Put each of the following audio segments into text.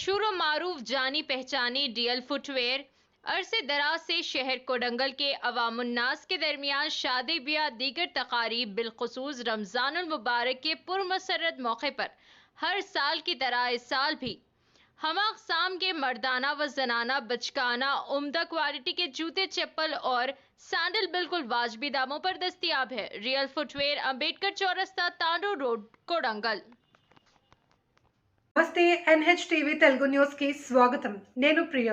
मशहूर व मारूफ जानी पहचानी डीएल फुटवेयर अरसे दराज से शहर कोडंगल के अवामुन्नास के दरमियान शादी ब्याह दीगर तकारीब बिलखुसूस रमजानुल मुबारक के पुरमसरत मौके पर हर साल की तरह इस साल भी हम अक़साम के मर्दाना व जनाना बचकाना उम्दा क्वालिटी के जूते चप्पल और सैंडल बिल्कुल वाजबी दामों पर दस्तियाब है। रियल फुटवेयर, अंबेडकर चौरस्ता, तांडो रोड, कोडंगल। నమస్తే NHTV తెలుగు న్యూస్ కి స్వాగతం। నేను ప్రియ।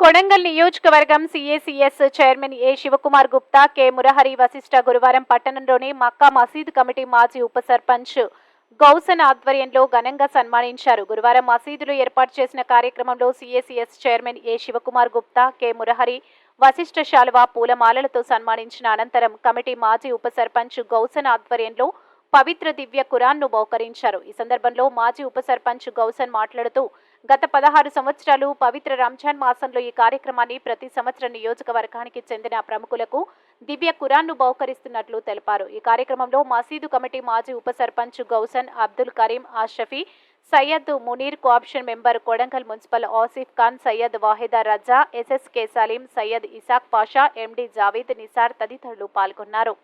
కొడంగల్ నియోజకవర్గం CACS చైర్మన్ ఏ శివకుమార్ గుప్తా, కె మురహరి వశిష్ఠ గురువారం పట్టణంలోని మక్కా మసీద్ కమిటీ మాజీ ఉప సర్పంచ్ గౌసన్ ఆధ్వర్యంలో ఘనంగా సన్మానించారు। గురువారం మసీదులో ఏర్పాటు చేసిన కార్యక్రమంలో CACS చైర్మన్ ఏ శివకుమార్ గుప్తా, కె మురహరి వశిష్ఠ శాలువా పూలమాలలతో సన్మానించిన అనంతరం కమిటీ మాజీ ఉప సర్పంచ్ గౌసన్ ఆధ్వర్యంలో పవిత్ర దివ్య ఖురాన్ను బహుకరించారు। ఈ సందర్భంలో మాజీ ఉప సర్పంచ్ గౌసన్ మాట్లాడుతూ గత 16 సంవత్సరాలు పవిత్ర రంజాన్ మాసంలో ఈ కార్యక్రమాన్ని ప్రతి సంవత్సరం నియోజకవర్గానికి చెందిన ప్రముఖులకు దివ్య ఖురాన్ను బహుకరిస్తున్నట్లు తెలిపారు। ఈ కార్యక్రమంలో మసీదు కమిటీ మాజీ ఉప sarpanch Gausan, Abdul Karim, Ashafi, Syed Munir, cooption member Kodangal municipal Asif Khan, Syed Waheeda Raza, SSK Salim, Syed Isaq Pasha, MD Javed Nisar తదితరులు పాల్గొన్నారు।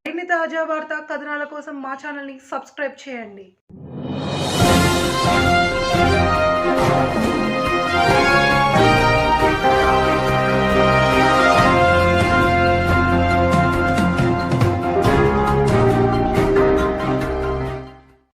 మరిన్ని తాజా వార్తా కథనాల కోసం మా ఛానల్ ని సబ్స్క్రైబ్ చేయండి।